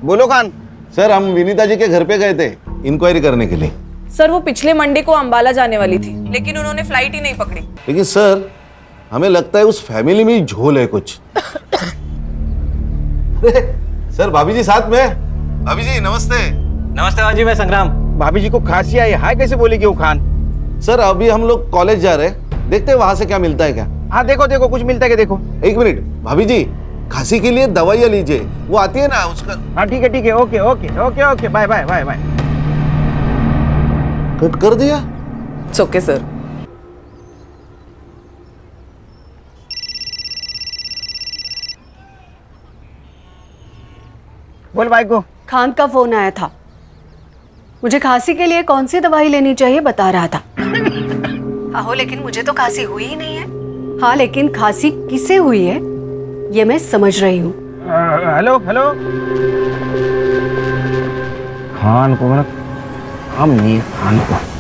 बोलो खान। सर हम विनीता जी के घर पे गए थे इंक्वायरी करने के लिए। सर वो पिछले मंडे को अंबाला जाने वाली थी, लेकिन उन्होंने फ्लाइट ही नहीं पकड़ी। लेकिन सर हमें लगता है उस फैमिली में ही झोल है कुछ। सर भाभी जी साथ में। भाभी जी नमस्ते। नमस्ते भाजी, मैं संग्राम। भाभी जी को खांसी आई, हाय कैसे बोलेगी वो खान? सर अभी हम लोग कॉलेज जा रहे हैं, देखते हैं वहां से क्या मिलता है क्या। हाँ देखो देखो कुछ मिलता है क्या देखो। एक मिनट भाभी जी, खांसी के लिए दवाइयाँ लीजिए, वो आती है ना उसका। हाँ ठीक है okay okay okay okay bye bye bye bye. Cut कर दिया। It's okay sir. बोल भाई को। खान का फोन आया था, मुझे खांसी के लिए कौन सी दवाई लेनी चाहिए बता रहा था। आहो लेकिन मुझे तो खांसी हुई ही नहीं है। हाँ लेकिन खांसी किसे हुई है ये मैं समझ रही हूँ। Hello hello. खान को मेरा काम नहीं है, खान को।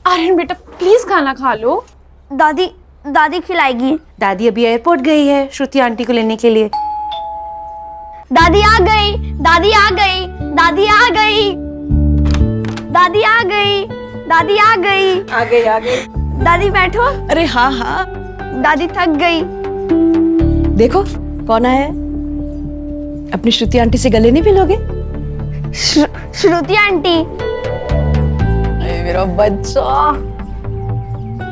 आर्यन बेटा प्लीज खाना खा लो। दादी दादी खिलाएगी। दादी अभी एयरपोर्ट गई है श्रुति आंटी को लेने के लिए। दादी आ गई, दादी आ गई, दादी आ गई, दादी आ गई, दादी आ गई। आ गई। दादी बैठो। अरे हाँ हाँ। दादी थक गई। देखो कौन आया है। अपनी श्रुति आंटी से गले नहीं मिलोगे? श्रुति आंटी। मेरा बच्चा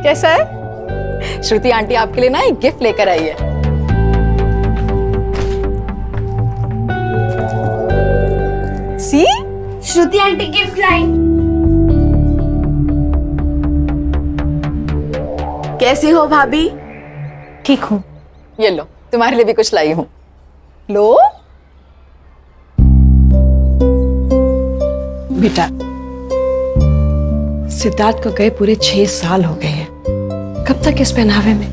कैसा है? श्रुति आंटी आपके लिए ना एक गिफ्ट लेकर आई है। सी श्रुति आंटी गिफ्ट लाई। कैसी हो भाभी? ठीक हूँ। ये लो तुम्हारे लिए भी कुछ लाई हूँ। लो बेटा, सिद्धार्थ को गए पूरे 6 साल हो गए हैं। कब तक इस पहनावे में?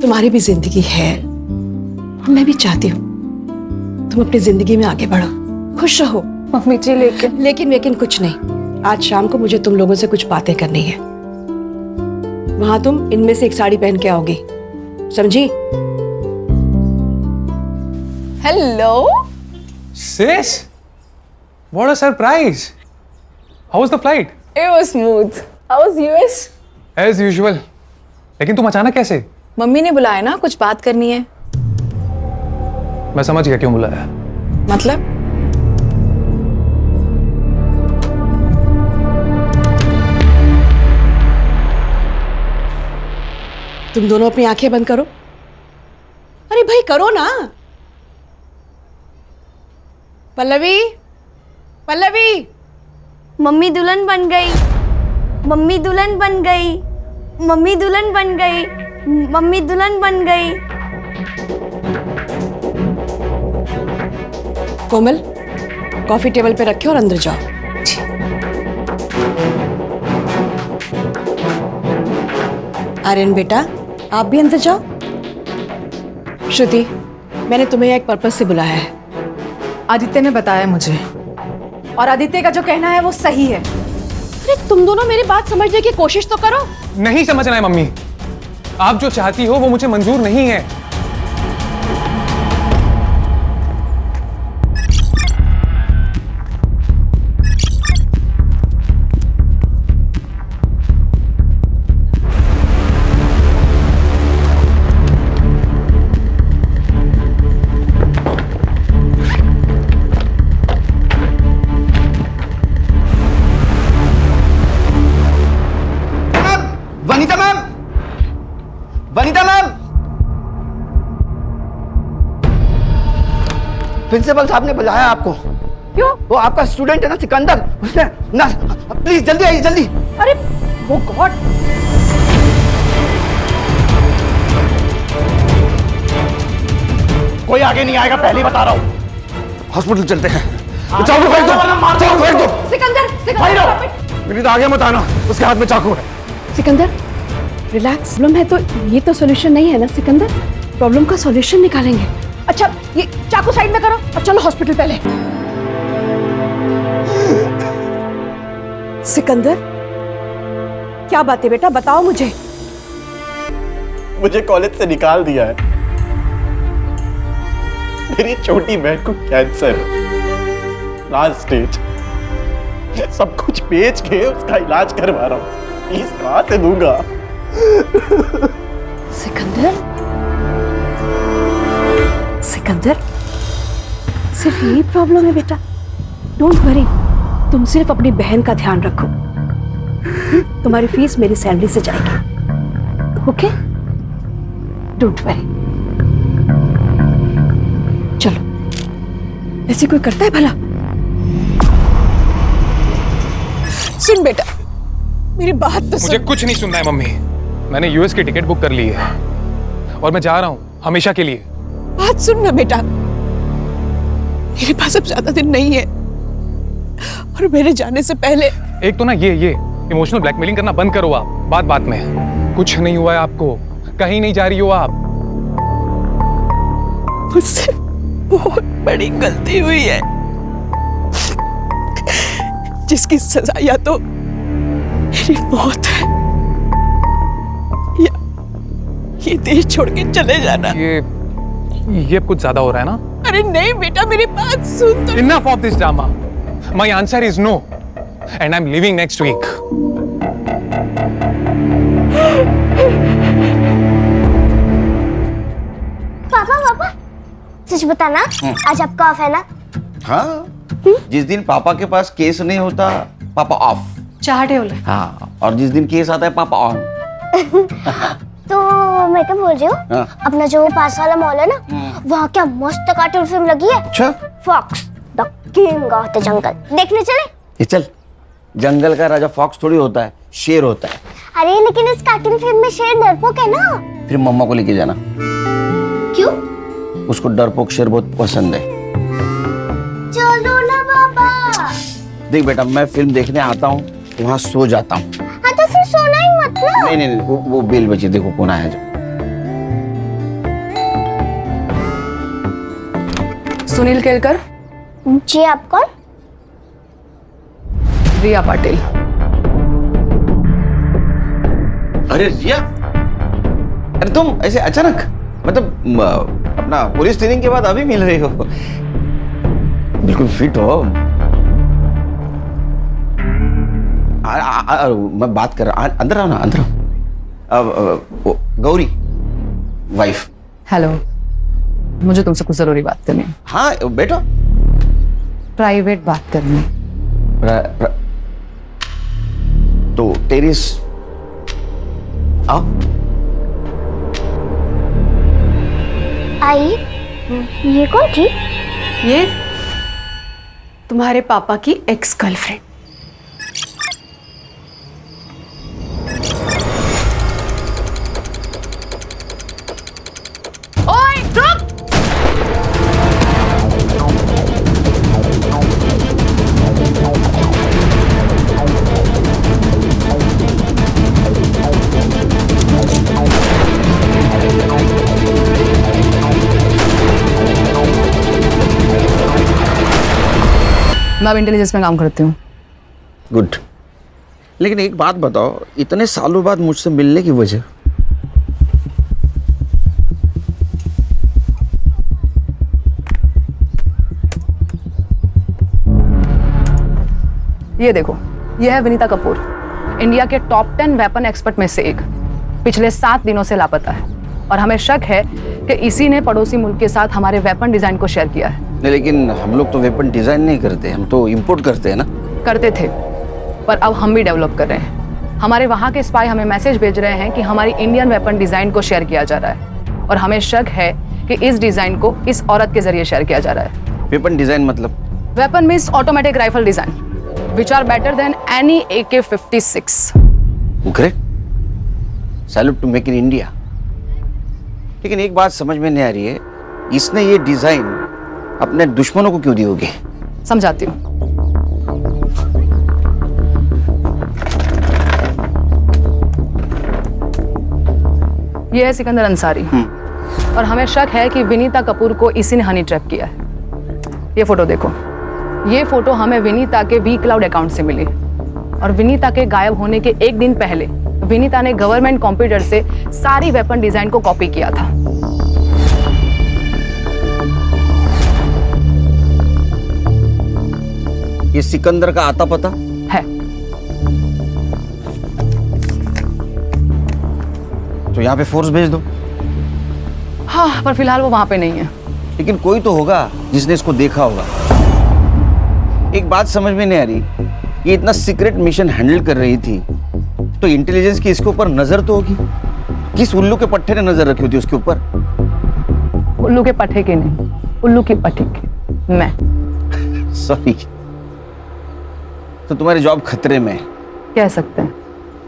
तुम्हारी भी जिंदगी है और मैं भी चाहती हूँ तुम अपनी जिंदगी में आगे बढ़ो, खुश रहो। मम्मी जी लेकिन कुछ नहीं। आज शाम को मुझे तुम लोगों से कुछ बातें करनी है। वहां तुम इनमें से एक साड़ी पहन के आओगी, समझी? Hello Sis, what a surprise! How was the flight? It was smooth. How was US? As usual. लेकिन तुम अचानक कैसे? मम्मी ने बुलाया ना, कुछ बात करनी है। मैं समझ गया क्यों बुलाया। मतलब? तुम दोनों अपनी आंखें बंद करो। अरे भाई करो ना। पल्लवी, पल्लवी। मम्मी दुल्हन बन गई, मम्मी दुल्हन बन गई, मम्मी दुल्हन बन गई, मम्मी दुल्हन बन गई। कोमल, कॉफी टेबल पे रखे और अंदर जाओ। आर्यन बेटा, आप भी अंदर जाओ। श्रुति, मैंने तुम्हें एक पर्पस से बुलाया है। आदित्य ने बताया मुझे, और आदित्य का जो कहना है वो सही है। अरे तुम दोनों मेरी बात समझने की कोशिश तो करो। नहीं समझना है मम्मी, आप जो चाहती हो वो मुझे मंजूर नहीं है। Vanita ma'am, Vanita ma'am, principal साहब ने बुलाया आपको। क्यों? वो आपका स्टूडेंट है ना सिकंदर, उसने ना, प्लीज जल्दी आइए जल्दी। अरे वो गॉड, कोई आगे नहीं आएगा, पहले ही बता रहा हूँ। हॉस्पिटल चलते हैं। चाकू फेंक दो, चाकू फेंक दो। सिकंदर, मेरी तो आगे मत आना, उसके हाथ में चाकू है। सिकंदर, रिलैक्स। प्रॉब्लम है तो ये तो सॉल्यूशन नहीं है ना सिकंदर। प्रॉब्लम का सॉल्यूशन निकालेंगे। अच्छा, ये चाकू साइड में करो और चलो हॉस्पिटल पहले। सिकंदर, क्या बात है बेटा, बताओ मुझे। मुझे कॉलेज से निकाल दिया है। मेरी छोटी बहन को कैंसर, लास्ट स्टेज। सब कुछ बेच के उसका इलाज करवा रहा हूँ। फीस कहाँ से दूंगा? सिकंदर, सिकंदर, सिर्फ यही प्रॉब्लम है बेटा। डोंट वरी, तुम सिर्फ अपनी बहन का ध्यान रखो। तुम्हारी फीस मेरी सैलरी से जाएगी, ओके? Don't worry. चलो, ऐसे कोई करता है भला? सुन बेटा, मेरी बात तो मुझे कुछ नहीं सुनना है मम्मी। मैंने यूएस की टिकट बुक कर ली है और मैं जा रहा हूँ हमेशा के लिए। बात सुन ना बेटा, मेरे पास अब ज्यादा दिन नहीं है और मेरे जाने से पहले। एक तो ना ये इमोशनल ब्लैकमेलिंग करना बंद करो आप। बात बात में कुछ नहीं हुआ है आपको, कहीं नहीं जा रही हो आप। मुझसे बहुत बड़ी गलती हुई है जिसकी सजा या तो मेरी मौत है या ये देश छोड़ के चले जाना। ये कुछ ज्यादा हो रहा है ना? अरे नहीं बेटा, मेरी बात सुन तो। Enough of this drama. My answer is no, and I'm leaving next week. पापा, सच बताना, आज आपका ऑफ है ना? हाँ, जिस दिन पापा के पास केस नहीं होता पापा ऑफ। चाहते हो? हाँ, और जिस दिन केस आता है पापा ऑन। तो मैं क्या बोल रही हूँ, हाँ। अपना जो पास वाला मॉल है ना, वहाँ क्या मस्त कार्टून फिल्म लगी है। अच्छा, fox the king of the jungle, देखने चले? ये चल। जंगल का राजा फॉक्स थोड़ी होता है, शेर होता है। अरे लेकिन इस कार्टून फिल्म में शेर डरपोक है ना। फिर मम्मा को लेके जाना। क्यों? उसको डरपोक शेर बहुत पसंद है। चलो ना पापा। देख बेटा, मैं फिल्म देखने आता हूँ, वहाँ सो जाता हूँ। हाँ तो फिर सोना ही मत ना। नहीं, वो बेल बची, देखो कौन आया जो। सुनील केलकर। जी, आप कौन? रिया पाटिल। अरे रिया, अरे तुम ऐसे अचानक, मतलब अपना पुलिस ट्रेनिंग के बाद अभी मिल रही हो? बिल्कुल फिट हो। मैं बात कर रहा, अंदर आओ ना, अंदर आओ। गौरी वाइफ। हेलो, मुझे तुमसे कुछ जरूरी बात करनी है। हाँ बेटा, प्राइवेट बात करनी। तो टेरिस आओ। आई, ये कौन थी? ये तुम्हारे पापा की एक्स गर्लफ्रेंड। मैं अब इंटेलिजेंस में काम करती हूँ। गुड। लेकिन एक बात बताओ, इतने सालों बाद मुझसे मिलने की वजह? ये देखो, ये है विनीता कपूर, इंडिया के टॉप 10 वेपन एक्सपर्ट में से एक। पिछले 7 दिनों से लापता है और हमें शक है कि इसी ने पड़ोसी मुल्क के साथ हमारे वेपन डिजाइन को शेयर किया है। नहीं, लेकिन हम लोग तो वेपन डिजाइन नहीं करते, हम तो इंपोर्ट करते हैं ना। करते थे, पर अब हम भी डेवलप कर रहे हैं। हमारे वहाँ के स्पाई हमें मैसेज भेज रहे हैं कि हमारी इंडियन वेपन डिजाइन को शेयर किया जा रहा है और हमें शक है कि इस डिजाइन को इस औरत के जरिए शेयर किया जा रहा है। वेपन डिजाइन मतलब? Weapon means automatic rifle design which are better than any AK-56. Great. Salute to make in India. लेकिन एक बात समझ में नहीं आ रही है, इसने ये डिजाइन अपने दुश्मनों को क्यों दी होगी? समझाती हूँ। ये है सिकंदर अंसारी और हमें शक है कि विनीता कपूर को इसी ने हनी ट्रैप किया है। ये फोटो देखो, ये फोटो हमें विनीता के वी क्लाउड अकाउंट से मिली और विनीता के गायब होने के एक दिन पहले विनीता ने गवर्नमेंट कंप्यूटर से सारी वेपन डिजाइन को कॉपी किया था। ये सिकंदर का आता पता है। तो यहाँ पे फोर्स भेज दो। हाँ, पर फिलहाल वो वहां पे नहीं है। लेकिन कोई तो होगा जिसने इसको देखा होगा। एक बात समझ में नहीं आ रही, ये इतना सीक्रेट मिशन हैंडल कर रही थी तो इंटेलिजेंस की इसके ऊपर नजर तो होगी। किस उल्लू के पट्टे ने नजर रखी होती उसके ऊपर? उल्लू के पट्टे के नहीं, उल्लू की पट्टे के। मैं सॉरी। तो तुम्हारी जॉब खतरे में है? कह सकते हैं।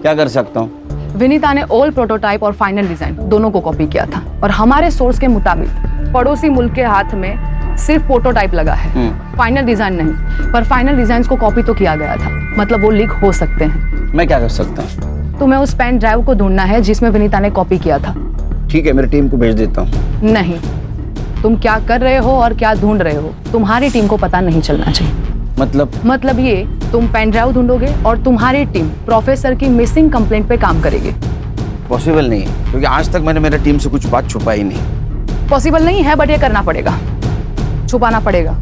क्या कर सकता हूँ? विनीता ने ओल्ड प्रोटोटाइप और फाइनल डिजाइन दोनों को कॉपी किया था और हमारे सोर्स के मुताबिक पड़ोसी मुल्क के हाथ में सिर्फ प्रोटोटाइप लगा है, फाइनल डिजाइन नहीं। पर फाइनल डिजाइन को कॉपी तो किया गया था, मतलब वो लीक हो सकते हैं। मैं क्या कर सकता हूँ? तुम्हें उस पेन ड्राइव को ढूंढना है जिसमें विनीता ने कॉपी किया था। ठीक है, मेरी टीम को भेज देता हूँ। नहीं, तुम क्या कर रहे हो और क्या ढूंढ रहे हो तुम्हारी टीम को पता नहीं चलना चाहिए। मतलब ये, तुम पेन ड्राइव ढूंढोगे और तुम्हारी टीम प्रोफेसर की मिसिंग कंप्लेंट पे काम करेगी। पॉसिबल नहीं है, क्योंकि आज तक मैंने मेरी टीम से कुछ बात छुपाई नहीं। पॉसिबल नहीं है, बट ये करना पड़ेगा, छुपाना पड़ेगा।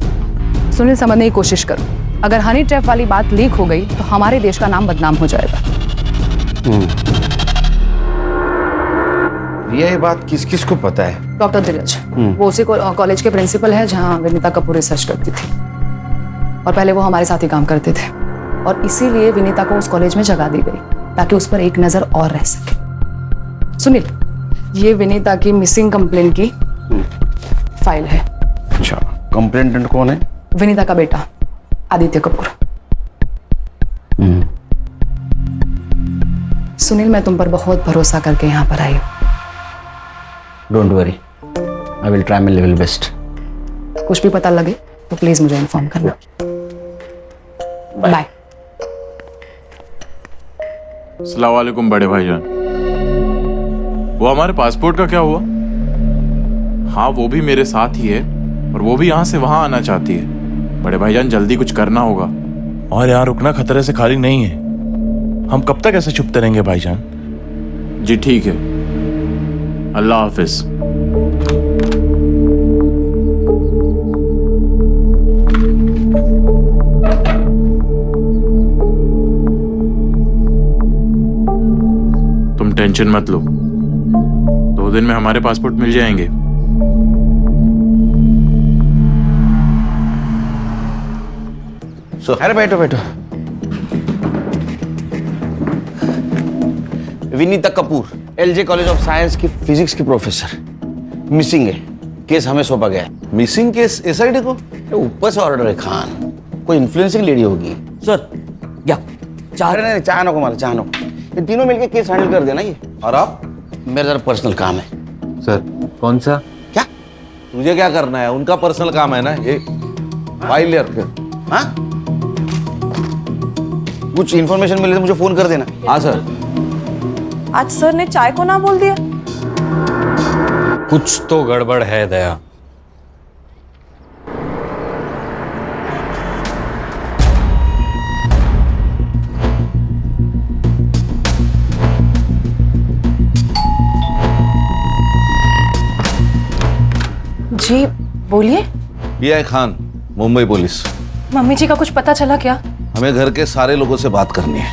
सुनील, समझने की कोशिश करो। अगर हनी ट्रैप वाली बात लीक हो गई तो हमारे देश का नाम बदनाम हो जाएगा। ये बात किस किस को पता है? डॉक्टर धीरज, वो उसी कॉलेज के प्रिंसिपल है जहाँ विनीता कपूर रिसर्च करती थी और पहले वो हमारे साथ ही काम करते थे और इसीलिए विनीता को उस कॉलेज में जगह दी गई ताकि उस पर एक नजर और रह सके। सुनील, ये विनीता की मिसिंग कंप्लेंट की फाइल है। अच्छा, कंप्लेंटेंट कौन है? विनीता का बेटा आदित्य कपूर। सुनील, मैं तुम पर बहुत भरोसा करके यहाँ पर आई हूँ। Don't worry, I will try my level best. कुछ भी पता लगे तो प्लीज मुझे इन्फॉर्म करना। बाय। अस्सलाम वालेकुम बड़े भाईजान। वो हमारे पासपोर्ट का क्या हुआ? हाँ, वो भी मेरे साथ ही है और वो भी यहाँ से वहाँ आना चाहती है। बड़े भाईजान, जल्दी कुछ करना होगा। और यहाँ रुकना खतरे से खाली नहीं है। हम कब तक ऐसे छुपते रहेंगे भाईजान? जी ठीक है, अल्लाह हाफिज। तुम टेंशन मत लो, 2 दिन में हमारे पासपोर्ट मिल जाएंगे। अरे बैठो बैठो। Vinita Kapoor, LJ college of science की फिजिक्स की प्रोफेसर, मिसिंग है। केस हमें सौंपा गया है। मिसिंग केस एसआईडी को? ऊपर से ऑर्डर है खान, कोई इन्फ्लुएंसिंग लेडी होगी। सर क्या चाह अरे नहीं, चाह नको माला, चाह नको। ये तीनों मिलके केस हैंडल कर देना ये। और आप? मेरा जरा पर्सनल काम है। सर कौन सा? क्या तुझे क्या करना है? उनका पर्सनल काम है ना ये। फाइल ले रखे। हाँ, कुछ इन्फॉर्मेशन मिले तो मुझे फोन कर देना। हाँ सर। आज सर ने चाय को ना बोल दिया। कुछ तो गड़बड़ है दया। जी बोलिए। ये है खान, मुंबई पुलिस। मम्मी जी का कुछ पता चला क्या? हमें घर के सारे लोगों से बात करनी है।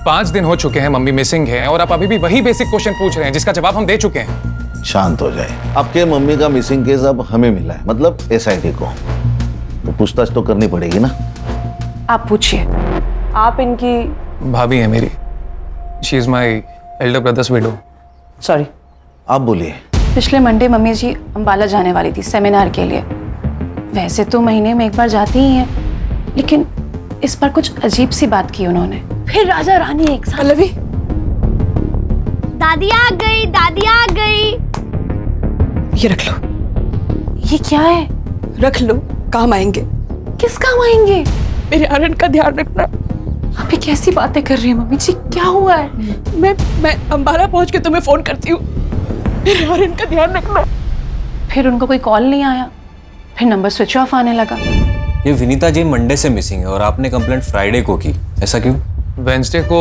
5 दिन हो चुके हैं मम्मी मिसिंग है और आप अभी भी वही बेसिक क्वेश्चन पूछ रहे हैं जिसका जवाब हम दे चुके हैं। शांत हो जाए। आपके मम्मी का मिसिंग केस अब हमें मिला है, मतलब SIT को, तो पूछताछ तो करनी पड़ेगी ना। आप पूछिए। आप इनकी भाभी है मेरी। She is my elder brothers window. Sorry. आप बोलिए। पिछले मंडे मम्मी जी अंबाला जाने वाली थी सेमिनार के लिए। वैसे तो महीने में एक बार जाती ही हैं, लेकिन इस पर कुछ अजीब सी बात की उन्होंने। फिर राजा रानी एक साथ। पल्लवी, दादी आ गई, दादी आ गई। ये रख लो। ये क्या है? रख लो, काम आएंगे। किस काम आएंगे? मेरे आर्यन का ध्यान रखना। आप ये कैसी बातें कर रही हैं मम्मी जी? क्या हुआ है? मैं अंबाला पहुंच के तुम्हें फोन करती हूँ। मेरे आर्यन का ध्यान रखना। फिर उनको कोई कॉल नहीं आया, फिर नंबर स्विच ऑफ आने लगा। ये विनीता जी मंडे से मिसिंग है और आपने कंप्लेंट फ्राइडे को की, ऐसा क्यों? वेंसडे को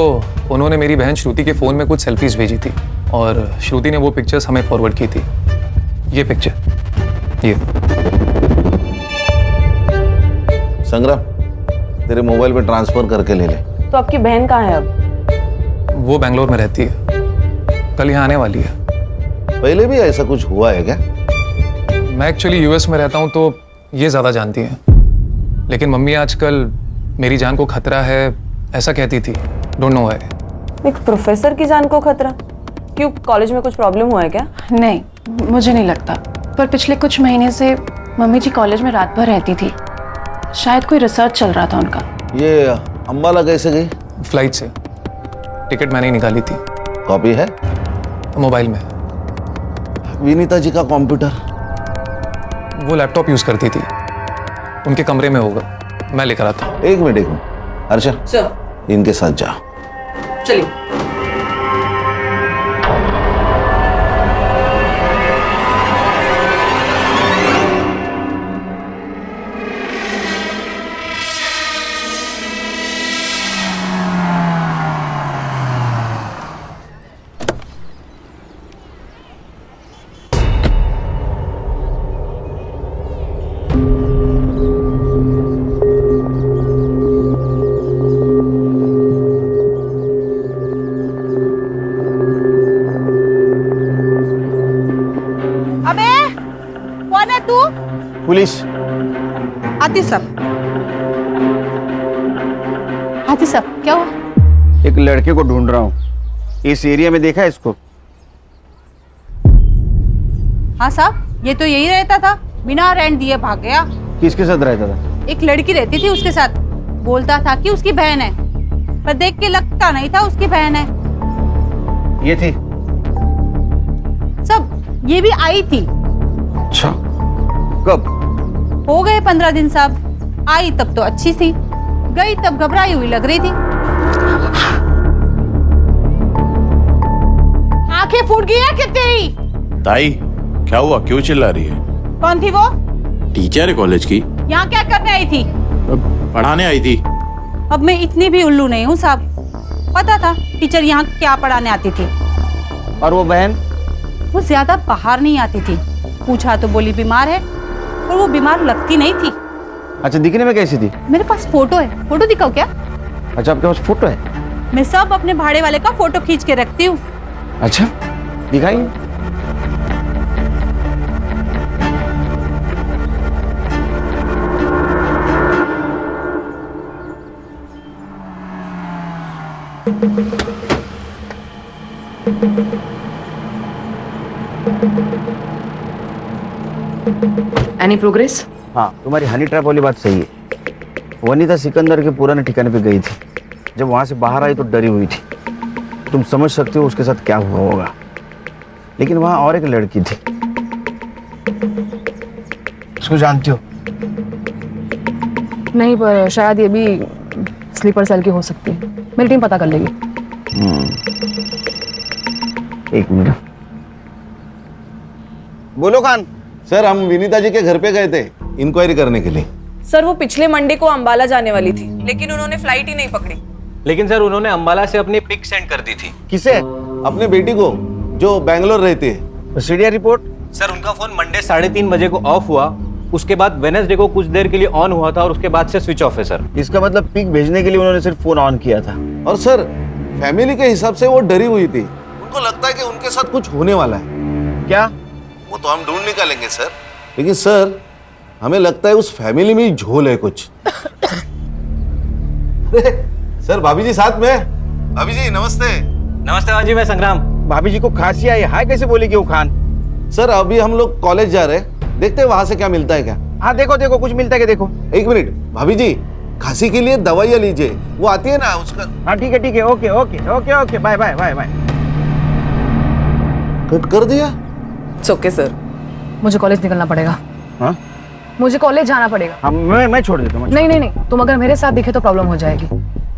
उन्होंने मेरी बहन श्रुति के फोन में कुछ सेल्फीज भेजी थी और श्रुति ने वो पिक्चर्स हमें फॉरवर्ड की थी। ये पिक्चर, ये। संग्राम, तेरे मोबाइल पे ट्रांसफर करके ले ले। तो आपकी बहन कहाँ है अब? वो बेंगलोर में रहती है, कल यहाँ आने वाली है। पहले भी ऐसा कुछ हुआ है क्या? मैं एक्चुअली US में रहता हूँ तो ये ज़्यादा जानती हैं, लेकिन मम्मी आजकल मेरी जान को खतरा है ऐसा कहती थी। Don't know why. एक प्रोफेसर की जान को खतरा? क्यों, कॉलेज में कुछ प्रॉब्लम हुआ है क्या? नहीं, मुझे नहीं लगता। पर पिछले कुछ महीने से मम्मी जी कॉलेज में रात भर रहती थी। शायद कोई रिसर्च चल रहा था उनका। ये अंबाला कैसे गई? फ्लाइट से। टिकट मैंने ही निकाली थी। कॉपी है मोबाइल में। विनीता जी का कंप्यूटर? वो लैपटॉप यूज करती थी, उनके कमरे में होगा, मैं लेकर आता हूँ। एक मिनट अर्षा, सर इनके साथ जाओ। चलिए। पुलिस। आती सब क्या हुआ? एक लड़के को ढूंढ रहा हूँ, इस एरिया में देखा है इसको? हाँ साहब, ये तो यही रहता था, बिना रेंट दिए भाग गया। किसके साथ रहता था? एक लड़की रहती थी उसके साथ, बोलता था कि उसकी बहन है, पर देख के लगता नहीं था उसकी बहन है। ये थी? सब ये भी आई थी। अच्छा, कब? हो गए 15 दिन साहब। आई तब तो अच्छी थी, गई तब घबराई हुई लग रही थी। आंखें फूट गई है क्या तेरी? ताई, क्या हुआ? क्यों चिल्ला रही है? कौन थी वो? टीचर है कॉलेज की। यहाँ क्या करने आई थी? पढ़ाने आई थी। अब मैं इतनी भी उल्लू नहीं हूँ साहब, पता था टीचर यहाँ क्या पढ़ाने आती थी। और वो बहन? वो ज्यादा बाहर नहीं आती थी, पूछा तो बोली बीमार है, और वो बीमार लगती नहीं थी। अच्छा, दिखने में कैसी थी? मेरे पास फोटो है, फोटो दिखाओ क्या? अच्छा, आपके पास फोटो है? मैं सब अपने भाड़े वाले का फोटो खींच के रखती हूँ। अच्छा, दिखाइए। Any progress? हाँ, तुम्हारी हनी ट्रैप वाली बात सही है। वनीता सिकंदर के पुराने ठिकाने पे गई थी। जब वहां से बाहर आई तो डरी हुई थी। तुम समझ सकते हो उसके साथ क्या हुआ होगा। लेकिन वहां और एक लड़की थी, उसको जानती हो? नहीं, पर शायद ये भी स्लीपर सेल की हो सकती है। मेरी टीम पता कर लेगी। एक मिनट। बोलो खान। सर, हम विनीता जी के घर पे गए थे इंक्वायरी करने के लिए। सर, वो पिछले मंडे को अंबाला जाने वाली थी, लेकिन उन्होंने फ्लाइट ही नहीं पकड़ी। लेकिन सर उन्होंने अंबाला से अपनी पिक सेंड कर दी थी। किसे? अपने बेटी को, जो बैंगलोर रहती है। CDR report? सर उनका फोन मंडे 3:30 बजे को ऑफ हुआ, उसके बाद वेडनेसडे को कुछ देर के लिए ऑन हुआ था और उसके बाद से स्विच ऑफ है सर। इसका मतलब पिक भेजने के लिए उन्होंने सिर्फ फोन ऑन किया था। और सर फैमिली के हिसाब से वो डरी हुई थी, उनको लगता है कि उनके साथ कुछ होने वाला है। क्या? वो तो हम ढूंढ निकालेंगे सर, लेकिन सर हमें लगता है उस फैमिली में ही झोल है कुछ। सर भाभी जी साथ में। भाभी जी नमस्ते। नमस्ते भाजी, मैं संग्राम। भाभी जी को खांसी आई, हाय कैसे बोलेगी वो खान? सर अभी हम लोग कॉलेज जा रहे हैं, देखते हैं वहां से क्या मिलता है क्या। हाँ देखो देखो कुछ मिलता है क्या देखो। एक मिनट भाभी जी, खांसी के लिए दवाइयाँ लीजिए, वो आती है ना उसका। हाँ ठीक है okay okay okay okay bye bye bye bye. Cut कर दिया। इट्स ओके सर, मुझे कॉलेज निकलना पड़ेगा। हाँ मुझे कॉलेज जाना पड़ेगा। हाँ मैं छोड़ देता हूँ। नहीं, तुम अगर मेरे साथ दिखे तो प्रॉब्लम हो जाएगी।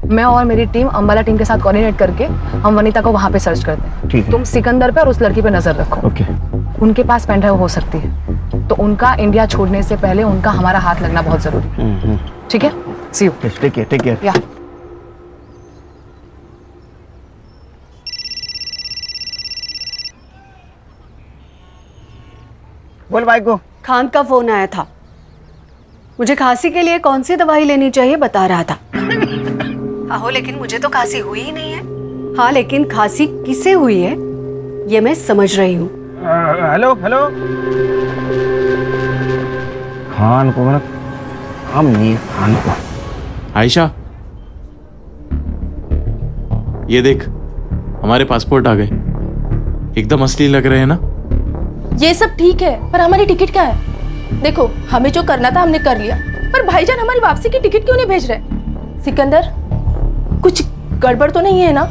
मैं और मेरी टीम अंबाला टीम के साथ कोऑर्डिनेट करके हम वनीता को वहां पे सर्च करते हैं। ठीक है। तुम सिकंदर पे और उस लड़की पे नजर रखो। ओके। उनके पास पेन ड्राइव हो सकती है, तो उनका इंडिया छोड़ने से पहले उनका हमारा हाथ लगना बहुत जरूरी है। ठीक है, सी यू। Take care. या बोल भाई को। खान का फोन आया था, मुझे खांसी के लिए कौन सी दवाई लेनी चाहिए बता रहा था। आहो लेकिन मुझे तो खांसी हुई ही नहीं है। हाँ लेकिन खांसी किसे हुई है ये मैं समझ रही हूँ। हेलो खान को मतलब हम नहीं खान को। आयशा, ये देख हमारे पासपोर्ट आ गए, एकदम असली लग रहे हैं ना। ये सब ठीक है, पर हमारी टिकट क्या है? देखो हमें जो करना था हमने कर लिया, पर भाईजान हमारी वापसी की टिकट क्यों नहीं भेज रहे? सिकंदर कुछ गड़बड़ तो नहीं है ना?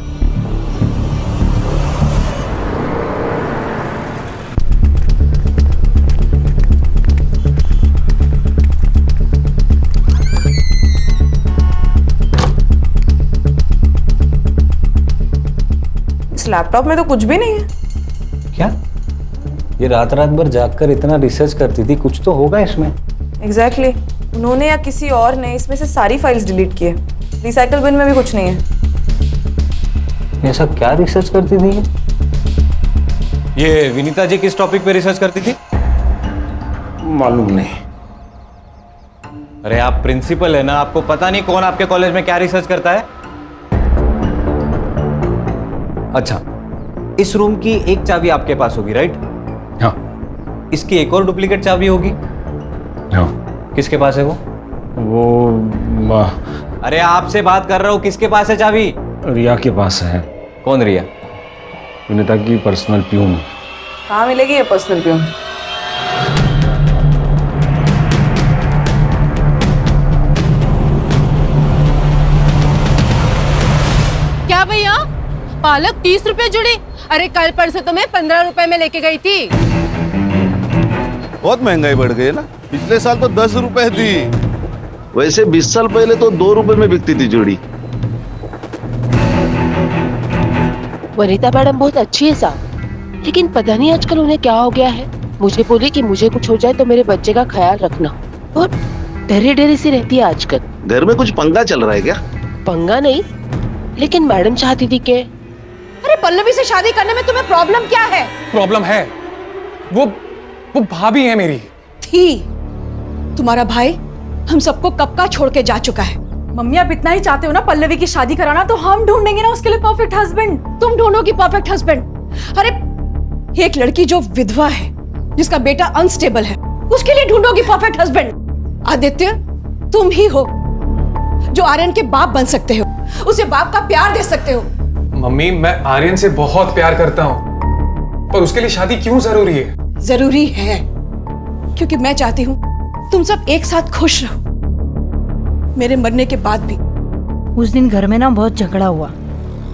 इस लैपटॉप में तो कुछ भी नहीं है। क्या? ये रात भर जागकर इतना रिसर्च करती थी, कुछ तो होगा इसमें। एग्जैक्टली उन्होंने या किसी और ने इसमें से सारी फाइल्स डिलीट किए। रिसाइकल बिन में भी कुछ नहीं है। ऐसा क्या रिसर्च करती थी ये? विनीता जी किस टॉपिक पे रिसर्च करती थी? मालूम नहीं। अरे आप प्रिंसिपल है ना, आपको पता नहीं कौन आपके कॉलेज में क्या रिसर्च करता है? अच्छा, इस रूम की एक चाबी आपके पास होगी, राइट? हाँ। इसकी एक और डुप्लीकेट चाबी होगी। हाँ। किसके पास है वो? अरे आपसे बात कर रहा हूँ, किसके पास है चाबी? रिया के पास है। कौन रिया? विनीता की पर्सनल प्यून। कहाँ मिलेगी ये पर्सनल प्यून? क्या भैया, पालक 30 रुपए जुड़ी? अरे कल परसों तो मैं 15 रुपए में लेके गई थी। बहुत महंगाई बढ़ गई है ना, पिछले साल तो 10 रुपए थी। वैसे 20 साल पहले तो 2 रुपए में बिकती थी जोड़ी। वनीता मैडम बहुत अच्छी है साहब, लेकिन पता नहीं आजकल उन्हें क्या हो गया है। मुझे बोली कि मुझे कुछ हो जाए तो मेरे बच्चे का ख्याल रखना, और डरी डरी सी रहती है आजकल। घर में कुछ पंगा चल रहा है क्या? पंगा नहीं, लेकिन मैडम चाहती थी कि। अरे पल्लवी से शादी करने में तुम्हें प्रॉब्लम क्या है? प्रॉब्लम है, वो भाभी है मेरी। थी तुम्हारा भाई हम सबको कब का छोड़ के जा चुका है। मम्मी आप इतना ही चाहते हो ना पल्लवी की शादी कराना, तो हम ढूंढेंगे ना उसके लिए परफेक्ट हस्बैंड। तुम ढूंढोगी परफेक्ट हस्बैंड? अरे एक लड़की जो विधवा है, जिसका बेटा अनस्टेबल है, उसके लिए ढूंढोगी परफेक्ट हस्बैंड। आदित्य तुम ही हो जो आर्यन के बाप बन सकते हो, उसे बाप का प्यार दे सकते हो। मम्मी मैं आर्यन से बहुत प्यार करता हूँ, पर उसके लिए शादी क्यों जरूरी है? जरूरी है क्योंकि मैं चाहती हूँ तुम सब एक साथ खुश रहो, मेरे मरने के बाद भी। उस दिन घर में ना बहुत झगड़ा हुआ,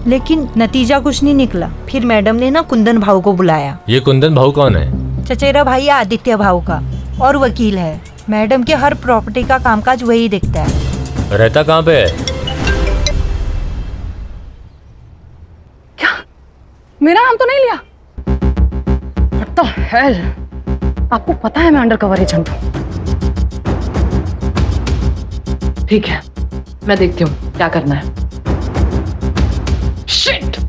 लेकिन नतीजा कुछ नहीं निकला। फिर मैडम ने ना कुंदन भाऊ को बुलाया। ये कुंदन भाऊ कौन है? चचेरा भाई है आदित्य भाऊ का, और वकील है। मैडम के हर प्रॉपर्टी का कामकाज वही देखता है। रहता कहाँ पे है? क्या मेरा नाम तो नहीं लिया? What the hell? आपको पता है मैं अंडर कवर एजेंट हूँ। ठीक है मैं देखती हूँ क्या करना है। Shit!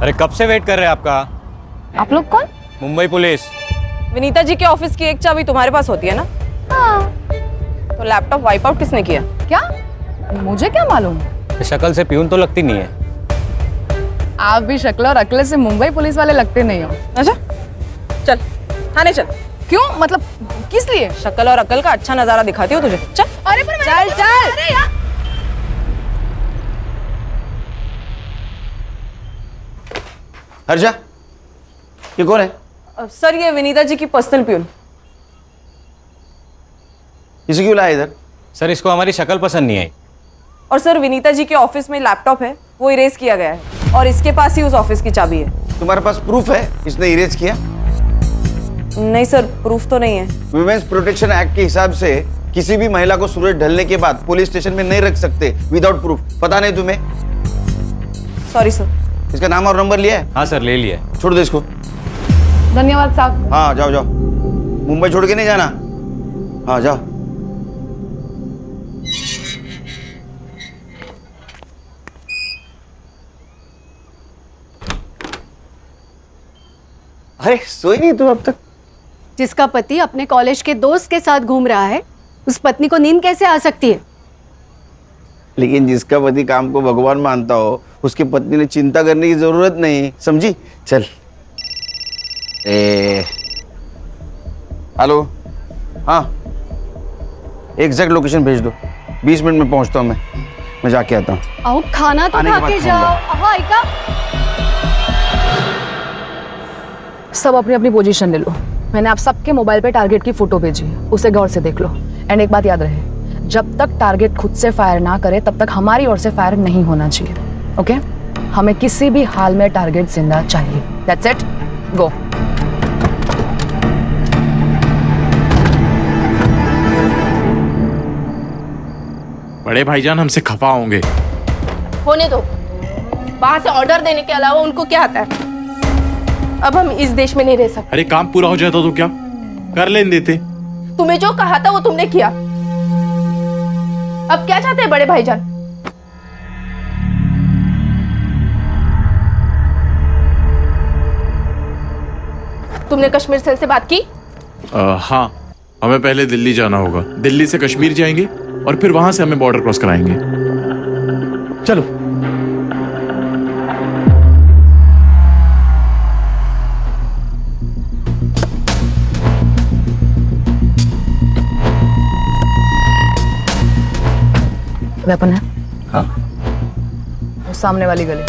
अरे कब से वेट कर रहे हैं आपका? आप लोग कौन? मुंबई पुलिस। विनीता जी के ऑफिस की एक चाबी तुम्हारे पास होती है ना? हाँ। तो लैपटॉप वाइप आउट किसने किया? क्या? मुझे क्या मालूम? शक्ल से प्यून तो लगती नहीं है। आप भी शक्ल और अकल से मुंबई पुलिस वाले लगते नहीं हो। अच्छा चल थाने चल। क्यों? मतलब किस लिए? शक्ल और अकल का अच्छा नजारा दिखाती हो तुझे। चल। अरे पर चल चल। अरे यार। हर्षा, ये कौन है? सर ये विनीता जी की पर्सनल प्यून। इसे क्यों लाया इधर? सर इसको हमारी शक्ल पसंद नहीं आई। और सर विनीता जी के ऑफिस में लैपटॉप है, वो इरेज किया गया है और इसके पास ही उस ऑफिस की चाबी है। तुम्हारे पास प्रूफ है इसने इरेज किया? नहीं सर, प्रूफ तो नहीं है। वुमेन्स प्रोटेक्शन एक्ट के हिसाब से किसी भी महिला को सूरज ढलने के बाद पुलिस स्टेशन में नहीं रख सकते विदाउट प्रूफ। पता नहीं तुम्हें? Sorry sir. इसका नाम और नंबर लिया है? हाँ सर ले लिया। छोड़ दो इसको। धन्यवाद साहब। हाँ जाओ जाओ, मुंबई छोड़ के नहीं जाना। हाँ जाओ। अरे सोई नहीं तू अब तक? जिसका पति अपने कॉलेज के दोस्त के साथ घूम रहा है, उस पत्नी को नींद कैसे आ सकती है? लेकिन जिसका पति काम को भगवान मानता हो, उसकी पत्नी ने चिंता करने की जरूरत नहीं, समझी? चल। हेलो, हाँ एग्जैक्ट लोकेशन भेज दो, 20 मिनट में पहुंचता हूँ मैं जाके आता हूँ। आओ खाना तो खा के जाओ। हाँ इका सब अपनी अपनी पोजीशन ले लो। मैंने आप सबके मोबाइल पे टारगेट की फोटो भेजी है, उसे गौर से देख लो। एंड एक बात याद रहे, जब तक टारगेट खुद से फायर ना करे तब तक हमारी ओर से फायर नहीं होना चाहिए। ओके? हमें किसी भी हाल में टारगेट जिंदा चाहिए। दैट्स इट, गो। बड़े भाईजान हमसे खफा होंगे। होने दो, वहां से ऑर्डर देने के अलावा उनको क्या आता है? अब हम इस देश में नहीं रह सकते। अरे काम पूरा हो जाता तो क्या कर लेने देते। तुम्हें जो कहा था वो तुमने किया। अब क्या चाहते हैं बड़े भाईजान? तुमने कश्मीर सेल से बात की? हाँ, हमें पहले दिल्ली जाना होगा, दिल्ली से कश्मीर जाएंगे और फिर वहां से हमें बॉर्डर क्रॉस कराएंगे। चलो। वेपन है? हाँ। वो सामने वाली गली,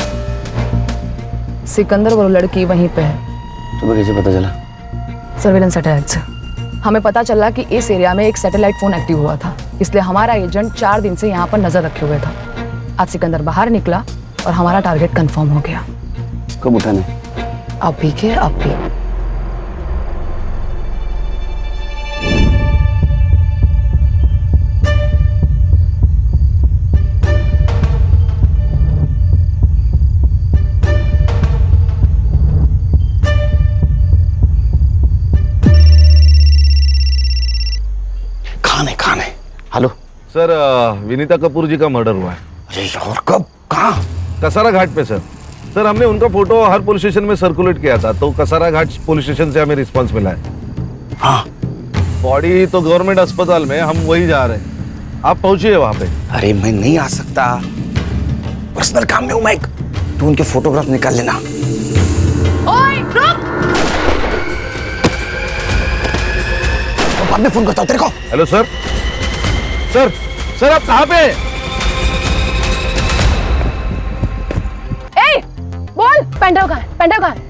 सिकंदर और वो लड़की वहीं पे है। तुम्हें कैसे पता चला? सर्विलेंस सैटेलाइट से हमें पता चला कि इस एरिया में एक सैटेलाइट फोन एक्टिव हुआ था, इसलिए हमारा एजेंट 4 दिन से यहाँ पर नजर रखे हुए था। आज सिकंदर बाहर निकला और हमारा टारगेट कंफर्म हो गया। कब उठाने? अभी के अभी। खाने। हेलो सर, विनीता कपूर जी का मर्डर हुआ है। अरे यार कब, कहाँ? कसारा घाट पे सर। सर हमने उनका फोटो हर पुलिस स्टेशन में सर्कुलेट किया था, तो कसारा घाट पुलिस स्टेशन से हमें रिस्पांस मिला है। हाँ। बॉडी तो गवर्नमेंट अस्पताल में, हम वही जा रहे हैं। आप पहुंचिए वहां पे। अरे मैं नहीं आ सकता, पर्सनल काम में हूँ मैं। तू उनके फोटोग्राफ निकाल लेना। ओए रुक! बाद में फोन करता हूँ तेरे को। Hello sir. सर आप कहाँ पे? ए, बोल पेंड्राइव कहाँ है? पेंड्राइव कहाँ है?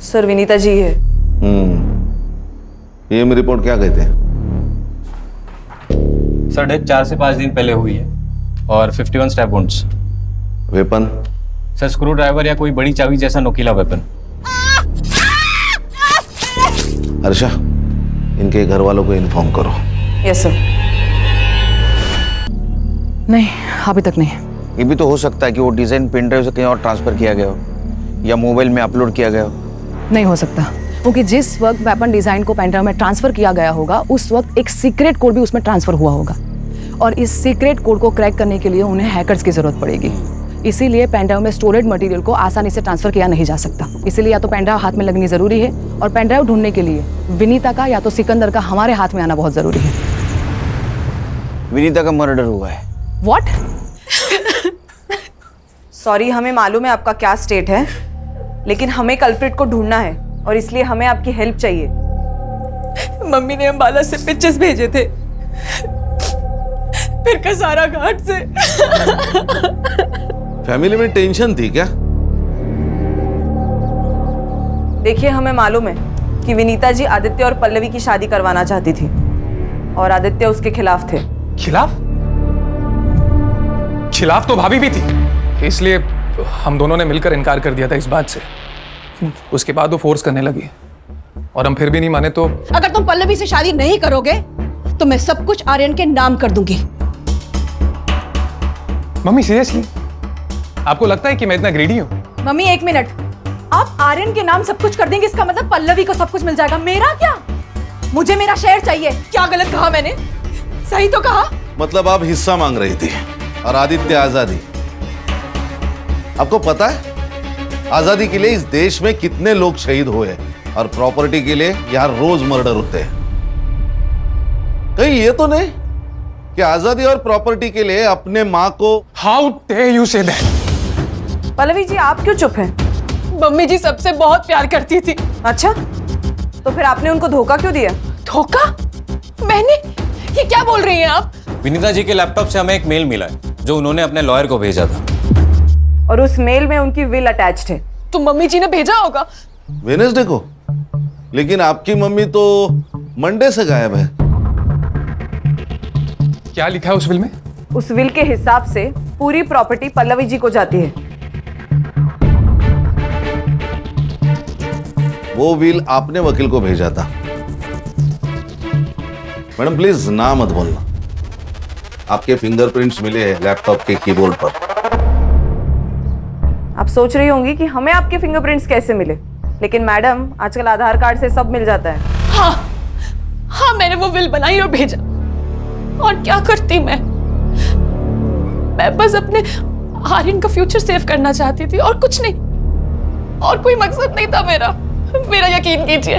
सर विनीता जी है। पीएम रिपोर्ट क्या कहते हैं? सर डेथ 4 से 5 दिन पहले हुई है और 51 stab wounds. Weapon? Sir screw driver या कोई बड़ी चाबी जैसा नोकीला वेपन। हर्षा, इनके घर वालों को इन्फॉर्म करो। Yes sir. नहीं, अभी तक नहीं। ये भी तो हो सकता है कि वो डिजाइन पेन ड्राइव से कहीं और ट्रांसफर किया गया हो या मोबाइल में अपलोड किया गया हो। नहीं हो सकता, क्योंकि जिस वक्त वेपन डिजाइन को पेन ड्राइव में ट्रांसफर किया गया होगा उस वक्त एक सीक्रेट कोड भी उसमें ट्रांसफर हुआ होगा, और इस सीक्रेट कोड को क्रैक करने के लिए उन्हें हैकर्स की जरूरत पड़ेगी। इसीलिए पेन ड्राइव में स्टोरेड मटेरियल को आसानी से ट्रांसफर किया नहीं जा सकता। इसीलिए या तो पेन ड्राइव हाथ में लगनी जरूरी है, और पेन ड्राइव ढूंढने के लिए विनीता का या तो सिकंदर का हमारे हाथ में आना बहुत जरूरी है। विनीता का मर्डर हुआ है। व्हाट? सॉरी, हमें मालूम है आपका क्या स्टेट है, लेकिन हमें कल्प्रिट को ढूंढना है और इसलिए हमें आपकी हेल्प चाहिए। मम्मी ने अंबाला से पिक्चर्स भेजे थे, फिर कसारा घाट से। फैमिली में टेंशन थी क्या? देखिए, हमें मालूम है कि विनीता जी आदित्य और पल्लवी की शादी करवाना चाहती थी और आदित्य उसके खिलाफ थे। खिलाफ? खिलाफ तो भाभी भी थी, इसलिए हम दोनों ने मिलकर इनकार कर दिया था इस बात से। उसके बाद वो फोर्स करने लगी और हम फिर भी नहीं माने तो। अगर तुम पल्लवी से शादी नहीं करोगे तो मैं सब कुछ आर्यन के नाम कर दूंगी। मम्मी सीरियसली आपको लगता है कि मैं इतना ग्रीडी हूँ? मम्मी एक मिनट, आप आर्यन के नाम सब कुछ कर देंगे, इसका मतलब पल्लवी को सब कुछ मिल जाएगा। मेरा क्या? मुझे मेरा शेयर चाहिए। क्या गलत कहा मैंने? सही तो कहा। मतलब आप हिस्सा मांग रही थी और आदित्य आजादी। आपको पता है आजादी के लिए इस देश में कितने लोग शहीद हुए और प्रॉपर्टी के लिए यहां रोज मर्डर होते हैं। कहीं ये तो नहीं कि आजादी और प्रॉपर्टी के लिए अपने मां को। How dare you say that? Pallavi ji, आप क्यों चुप हैं? मम्मी जी सबसे बहुत प्यार करती थी। अच्छा, तो फिर आपने उनको धोखा क्यों दिया? धोखा? मैंने? ये क्या बोल रही हैं आप? विनीता जी के लैपटॉप से हमें एक मेल मिला है जो उन्होंने अपने लॉयर को भेजा था, और उस मेल में उनकी विल अटैच्ड है। तो मम्मी जी ने भेजा होगा। वेडनेसडे को? लेकिन आपकी मम्मी तो मंडे से गायब है। क्या लिखा है उस विल में? उस विल के हिसाब से पूरी प्रॉपर्टी पल्लवी जी को जाती है। वो विल आपने वकील को भेजा था। मैडम प्लीज ना मत बोलना। आपके फिंगरप्रिंट्स मिले हैं लैपटॉप के कीबोर्ड पर। आप सोच रही होंगी कि हमें आपके फिंगरप्रिंट्स कैसे मिले, लेकिन मैडम आजकल आधार कार्ड से सब मिल जाता है। हाँ, मैंने वो विल बनाई और भेजा। और क्या करती मैं बस अपने आर्यन का फ्यूचर सेव करना चाहती थी और कुछ नहीं, और कोई मकसद नहीं था मेरा यकीन कीजिए।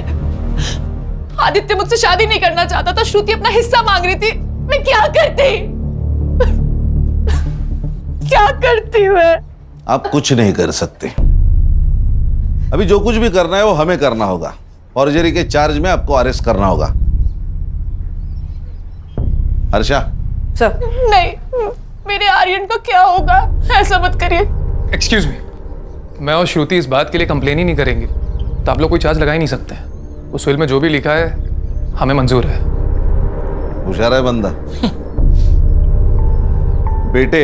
आदित्य मुझसे शादी नहीं करना चाहता था, श्रुति अपना हिस्सा मांग रही थी। मैं क्या करती मैं? आप कुछ नहीं कर सकते। अभी जो कुछ भी करना है वो हमें करना होगा। फॉर्जरी के चार्ज में आपको अरेस्ट करना होगा। हर्षा। सर। नहीं, मेरे आर्यन का क्या होगा? ऐसा मत करिए। एक्सक्यूज मी, मैं और श्रुति इस बात के लिए कंप्लेन ही नहीं करेंगे तो आप लोग कोई चार्ज लगा ही नहीं सकते। उस विल में जो भी लिखा है हमें मंजूर है। होशियार है बंदा। बेटे,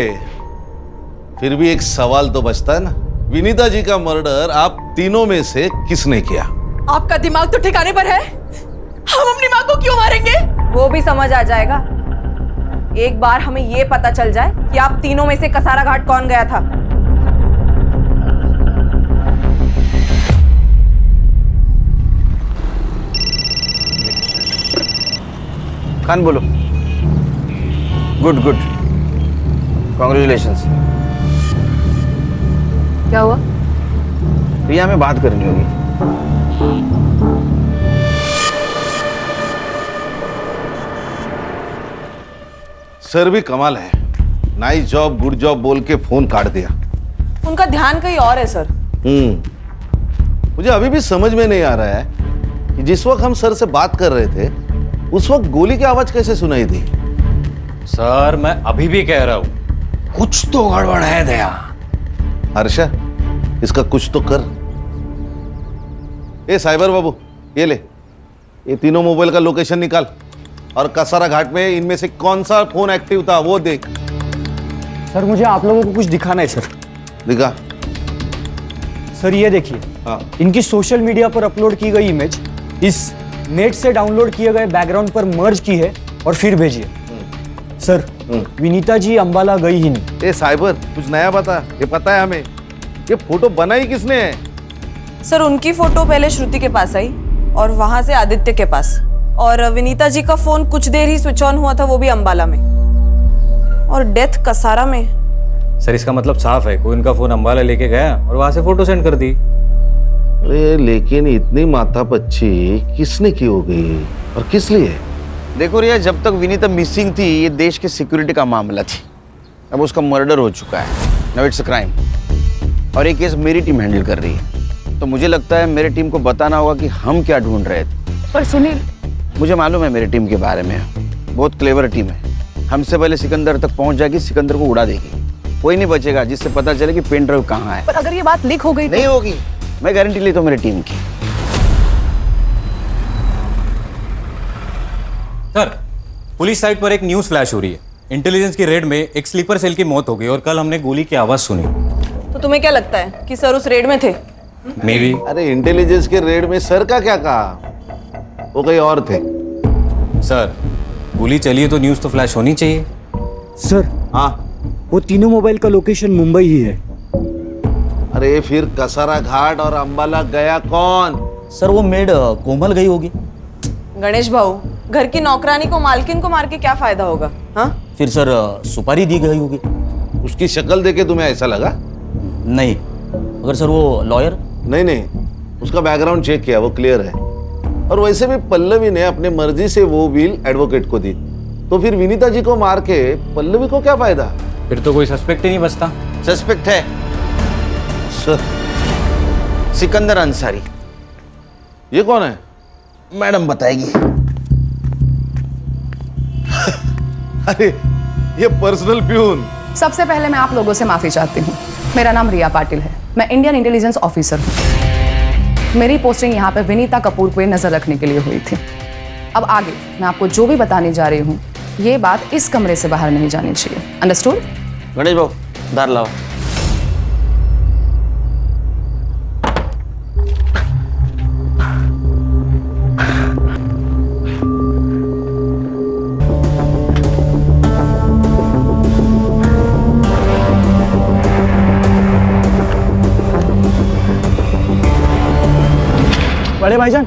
फिर भी एक सवाल तो बचता है ना, विनीता जी का मर्डर आप तीनों में से किसने किया? आपका दिमाग तो ठिकाने पर है? हम अपनी मां को क्यों मारेंगे? वो भी समझ आ जाएगा एक बार हमें ये पता चल जाए कि आप तीनों में से कसारा घाट कौन गया था। खान बोलो। Good good, congratulations. क्या हुआ? रिया में बात करनी होगी। सर भी कमाल है, नाइस जॉब गुड जॉब बोल के फोन काट दिया। उनका ध्यान कहीं और है सर। मुझे अभी भी समझ में नहीं आ रहा है कि जिस वक्त हम सर से बात कर रहे थे उस वक्त गोली की आवाज कैसे सुनाई दी। सर मैं अभी भी कह रहा हूं कुछ तो गड़बड़ है दया। हर्षा, इसका कुछ तो कर। ए साइबर बाबू, ये ले, ये तीनों मोबाइल का लोकेशन निकाल और कसारा घाट में इनमें से कौन सा फोन एक्टिव था वो देख। सर मुझे आप लोगों को कुछ दिखाना है सर। दिखा। सर ये देखिए, इनकी सोशल मीडिया पर अपलोड की गई इमेज इस नेट से डाउनलोड किए गए बैकग्राउंड पर मर्ज की है और फिर भेजी है। सर विनीता जी अंबाला गई ही नहीं। ए साइबर, कुछ नया बता, ये पता है हमें, ये फोटो बनाई किसने है? सर उनकी फोटो पहले श्रुति के पास आई और वहां से आदित्य के पास, और विनीता जी का फोन कुछ देर ही स्विच ऑन हुआ था, वो भी अंबाला में, और डेथ कसारा में। सर इसका मतलब साफ है, कोई उनका फोन अंबाला लेके गया और वहां से फोटो सेंड कर दी। अरे लेकिन इतनी माथापच्ची किसने की हो गई और किस लिए? देखो रिया, जब तक विनीता मिसिंग थी ये देश की सिक्योरिटी का मामला थी। अब उसका मर्डर हो चुका है, नाउ इट्स अ क्राइम, और ये केस मेरी टीम हैंडल कर रही है। तो मुझे लगता है मेरी टीम को बताना होगा कि हम क्या ढूंढ रहे थे। पर सुनील, मुझे मालूम है मेरी टीम के बारे में, बहुत क्लेवर टीम है। हमसे पहले सिकंदर तक पहुंच जाएगी, सिकंदर को उड़ा देगी, कोई नहीं बचेगा जिससे पता चले कि पेन ड्राइव कहाँ है। पर अगर ये बात लीक हो गई नहीं होगी, मैं गारंटी लेता हूँ मेरी टीम की। सर पुलिस साइट पर एक न्यूज फ्लैश हो रही है, इंटेलिजेंस की रेड में एक स्लीपर सेल की मौत हो गई और कल हमने गोली की आवाज सुनी। तो तुम्हें क्या लगता है कि सर उस रेड में थे? May be. अरे इंटेलिजेंस के रेड में सर का क्या कहा, वो कहीं और थे। सर गोली चली है तो न्यूज तो फ्लैश होनी चाहिए। सर हाँ, वो तीनों मोबाइल का लोकेशन मुंबई ही है। अरे फिर कसारा घाट और अंबाला गया कौन? सर वो मेड कोमल गई होगी। गणेश भाऊ, घर की नौकरानी को मालकिन को मार के क्या फायदा होगा? हाँ फिर सर सुपारी दी गई होगी। उसकी शक्ल देखे तुम्हें ऐसा लगा? नहीं, अगर सर वो लॉयर? नहीं, उसका बैकग्राउंड चेक किया, वो क्लियर है। और वैसे भी पल्लवी ने अपने मर्जी से वो व्हील एडवोकेट को दी, तो फिर विनीता जी को मार के पल्लवी को क्या फायदा? फिर तो कोई सस्पेक्ट ही नहीं बचता। सस्पेक्ट है सर, सिकंदर अंसारी। ये कौन है? मैडम बताएगी। अरे ये पर्सनल प्यून। सबसे पहले मैं आप लोगों से माफी चाहती हूँ। मेरा नाम रिया पाटिल है, मैं इंडियन इंटेलिजेंस ऑफिसर हूँ। मेरी पोस्टिंग यहाँ पे विनीता कपूर पे नजर रखने के लिए हुई थी। अब आगे मैं आपको जो भी बताने जा रही हूँ, ये बात इस कमरे से बाहर नहीं जानी चाहिए। अंडरस्टूड? गणेश भाऊ दार लाओ। बड़े भाईजान,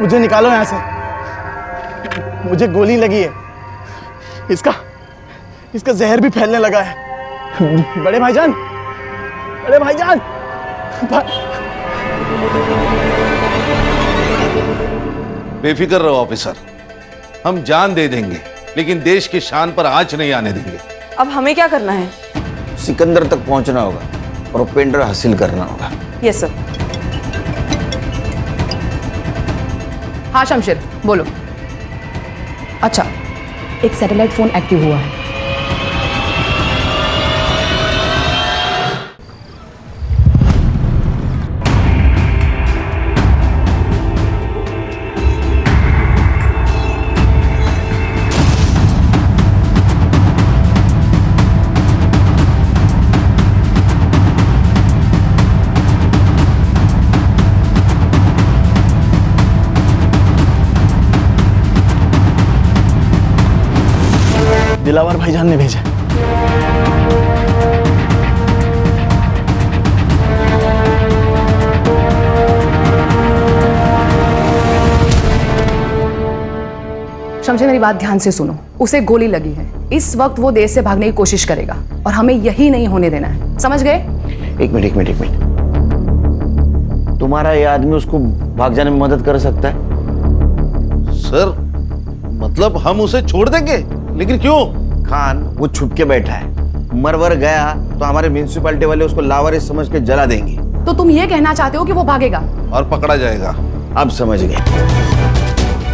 मुझे निकालो यहाँ से, मुझे गोली लगी है, इसका जहर भी फैलने लगा है। बड़े भाईजान, बड़े भाईजान, बेफिक्र रहो ऑफिसर, हम जान दे देंगे लेकिन देश की शान पर आंच नहीं आने देंगे। अब हमें क्या करना है? सिकंदर तक पहुंचना होगा और पेन ड्राइव हासिल करना होगा। Yes sir. हाँ शमशेर बोलो। अच्छा, एक सैटेलाइट फोन एक्टिव हुआ है। दिलावर भाईजान ने भेजा। शमशेर मेरी बात ध्यान से सुनो, उसे गोली लगी है। इस वक्त वो देश से भागने की कोशिश करेगा और हमें यही नहीं होने देना है, समझ गए? एक मिनट, तुम्हारा ये आदमी उसको भाग जाने में मदद कर सकता है? सर मतलब हम उसे छोड़ देंगे? लेकिन क्यों? खान वो छुप के बैठा है, मरवर गया तो हमारे म्यूनिसिपैलिटी वाले उसको लावारिस समझ के जला देंगे। तो तुम ये कहना चाहते हो कि वो भागेगा और पकड़ा जाएगा? अब समझ गए।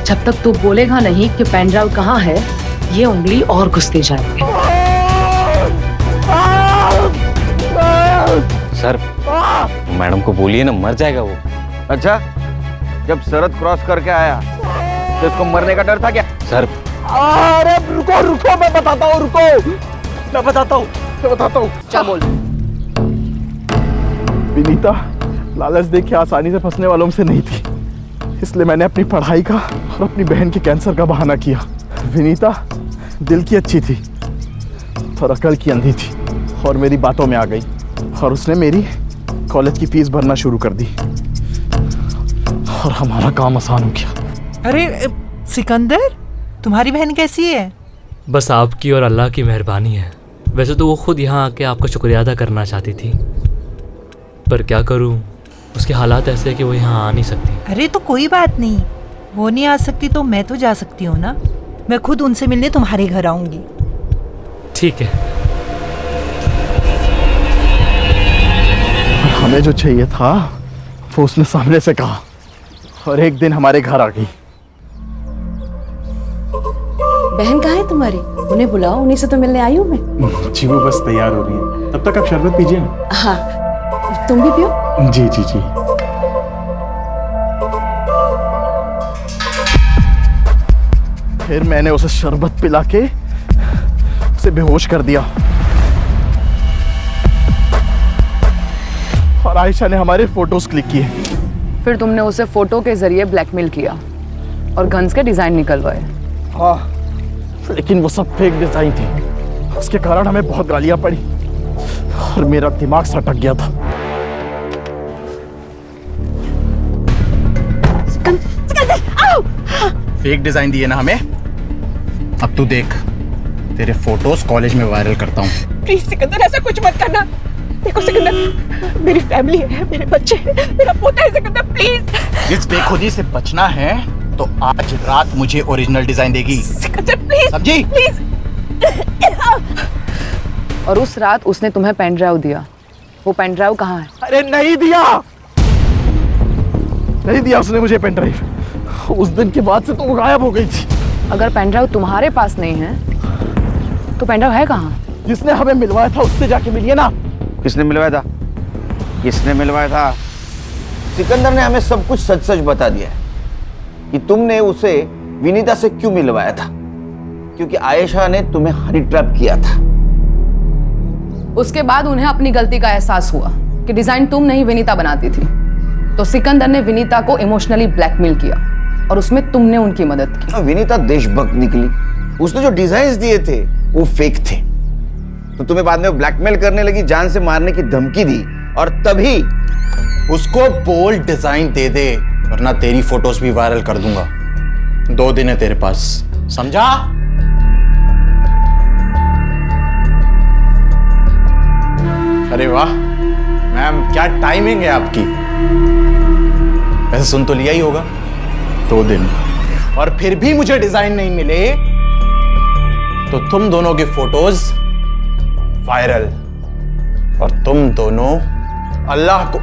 जब तक तू बोलेगा नहीं कि पेन ड्राइव कहाँ है, ये उंगली और घुसते जाएंगे। सर मैडम को बोलिए ना, मर जाएगा वो। अच्छा, जब सरहद क्रॉस करके आया तो इसको मरने का डर था क्या? सर अरे रुको रुको, मैं बताता हूँ, रुको, मैं बताता हूँ। क्या बोल? विनीता लालच देख के आसानी से फंसने वालों में से नहीं थी, इसलिए मैंने अपनी पढ़ाई का और अपनी बहन के कैंसर का बहाना किया। विनीता दिल की अच्छी थी और अकल की अंधी थी, और मेरी बातों में आ गई और उसने मेरी कॉलेज की फीस भरना शुरू कर दी और हमारा काम आसान हो गया। अरे सिकंदर, तुम्हारी बहन कैसी है? बस आपकी और अल्लाह की मेहरबानी है। वैसे तो वो खुद यहाँ आके आपका शुक्रिया अदा करना चाहती थी, पर क्या करूँ, उसके हालात ऐसे हैं कि वो यहाँ आ नहीं सकती। अरे तो कोई बात नहीं, वो नहीं आ सकती तो मैं तो जा सकती हूँ ना। मैं खुद उनसे मिलने तुम्हारे घर आऊंगी। ठीक है। हमें जो चाहिए था वो उसने सामने से कहा और एक दिन हमारे घर आ गई। बहन कहाँ है तुम्हारी? उन्हें बुलाओ, उन्हीं से तो मिलने आई हूँ मैं। जी वो बस तैयार हो रही है, तब तक आप शरबत पीजिए ना। हाँ, तुम भी पियो। जी जी जी। फिर मैंने उसे शरबत पिला के उसे बेहोश कर दिया और आयशा ने हमारे फोटोज क्लिक किए। फिर तुमने उसे फोटो के जरिए ब्लैकमेल किया और गन्स के डिजाइन निकलवाए। हाँ, लेकिन वो सब फेक डिजाइन थी, उसके कारण हमें बहुत गालियां पड़ी और मेरा दिमाग सटक गया था। फेक डिजाइन दिए ना हमें, अब तू देख, तेरे फोटोज कॉलेज में वायरल करता हूँ। प्लीज सिकंदर, ऐसा कुछ मत करना। देखो सिकंदर, मेरी फैमिली है, मेरे बच्चे हैं, मेरा पोता है सिकंदर, प्लीज। इस बेखुदी से बचना है तो आज रात मुझे ओरिजिनल डिजाइन देगी। सिकंदर प्लीज, समझी? प्लीज। और उस रात उसने तुम्हें पेन ड्राइव दिया, वो पेन ड्राइव कहाँ है? अरे नहीं दिया, नहीं दिया उसने मुझे पेन ड्राइव। उस दिन के बाद से तो वो गायब हो गई थी। अगर पेन ड्राइव तुम्हारे पास नहीं है तो पेन ड्राइव है कहाँ? जिसने हमें मिलवाया था उससे जाके मिलिए ना। किसने मिलवाया था? किसने मिलवाया था? सिकंदर ने हमें सब कुछ सच सच बता दिया है कि तुमने उसे विनीता से क्यों मिलवाया था, क्योंकि आयशा ने तुम्हें हनी ट्रैप किया था। उसके बाद उन्हें अपनी गलती का एहसास हुआ कि डिजाइन तुम नहीं विनीता बनाती थी, तो सिकंदर ने विनीता को इमोशनली ब्लैकमेल किया और उसमें तुमने उनकी मदद की। विनीता देशभक्त निकली, उसने जो डिजाइन्स दिए थे वो फेक थे, तो तुम्हें बाद में ब्लैकमेल करने लगी, जान से मारने की धमकी दी, और तभी उसको बोल्ड डिजाइन दे दे वरना तेरी फोटोज भी वायरल कर दूंगा। 2 दिन है तेरे पास, समझा? अरे वाह मैम, क्या टाइमिंग है आपकी। वैसे सुन तो लिया ही होगा, 2 दिन, और फिर भी मुझे डिजाइन नहीं मिले तो तुम दोनों की फोटोज वायरल और तुम दोनों अल्लाह को,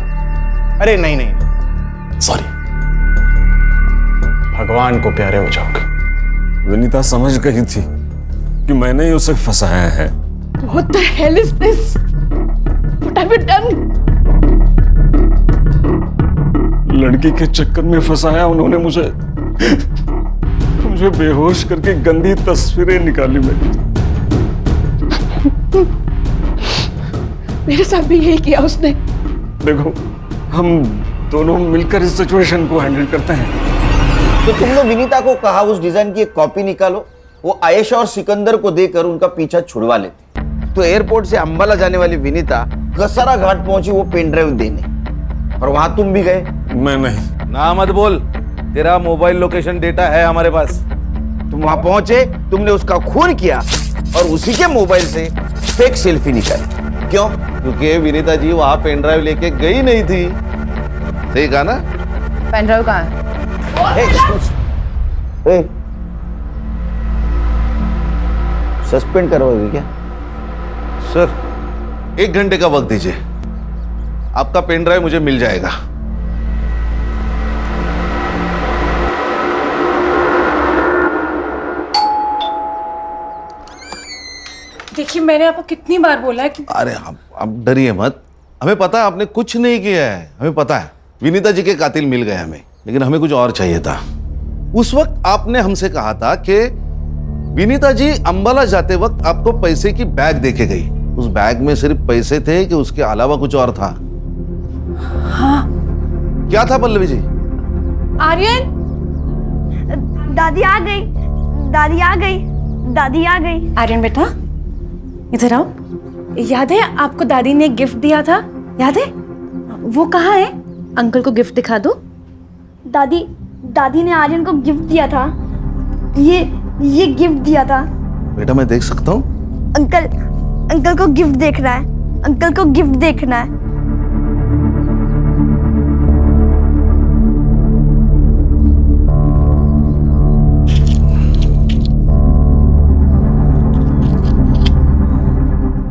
अरे नहीं नहीं सॉरी, भगवान को प्यारे हो जाओगे। विनीता समझ गई थी कि मैंने ही उसे फंसाया है। What the hell is this? What have you done? लड़की के चक्कर में फंसाया उन्होंने मुझे बेहोश करके गंदी तस्वीरें निकाली मेरी। मेरे साथ भी यही किया उसने। देखो, हम दोनों मिलकर इस सिचुएशन को हैंडल करते हैं। तो तुमने विनीता को कहा उस डिजाइन की एक कॉपी निकालो, वो आयशा और सिकंदर को देकर उनका पीछा छुड़वा लेते। तो एयरपोर्ट से अंबाला जाने वाली विनीता कसरा घाट पहुंची वो पेन ड्राइव देने, और वहां तुम भी गए। मैं नहीं। ना मत बोल, तेरा मोबाइल लोकेशन डेटा है हमारे पास। तुम वहां पहुंचे, तुमने उसका खून किया और उसी के मोबाइल से फेक सेल्फी निकाली। क्यों? क्योंकि विनीता जी वहां पेन ड्राइव लेके गई नहीं थी। सही कहा ना? पेन ड्राइव कहाँ है? सस्पेंड करवाओगे क्या? सर, 1 घंटे का वक्त दीजिए, आपका पेन ड्राइव मुझे मिल जाएगा। देखिए, मैंने आपको कितनी बार बोला है कि अरे आप डरिए मत, हमें पता है आपने कुछ नहीं किया है, हमें पता है। विनीता जी के कातिल मिल गए हमें, लेकिन हमें कुछ और चाहिए था। उस वक्त आपने हमसे कहा था कि विनीता जी अंबाला जाते वक्त आपको पैसे की बैग देके गई। उस बैग में सिर्फ पैसे थे कि उसके अलावा कुछ और था? हाँ। क्या था पल्लवी जी? आर्यन, दादी आ गई, दादी आ गई, दादी आ गई। आर्यन बेटा, इधर आओ। याद है आपको दादी ने गिफ्ट दिया था? याद है? वो कहाँ है? अंकल को गिफ्ट दिखा दो। दादी ने आर्यन को गिफ्ट दिया था। ये गिफ्ट दिया था। बेटा मैं देख सकता हूँ? अंकल को गिफ्ट देखना है, अंकल को गिफ्ट देखना है।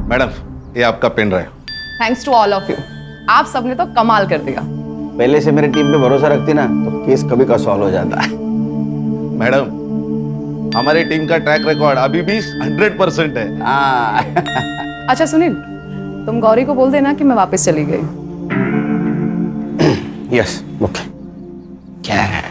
मैडम, ये आपका pen drive. Thanks to all of you. आप सबने तो कमाल कर दिया। पहले से मेरे टीम पे भरोसा रखती ना तो केस कभी का सॉल्व हो जाता है। मैडम, हमारी टीम का ट्रैक रिकॉर्ड अभी भी 100% है। अच्छा सुनील, तुम गौरी को बोल देना कि मैं वापस चली गई। Yes, okay. क्या है?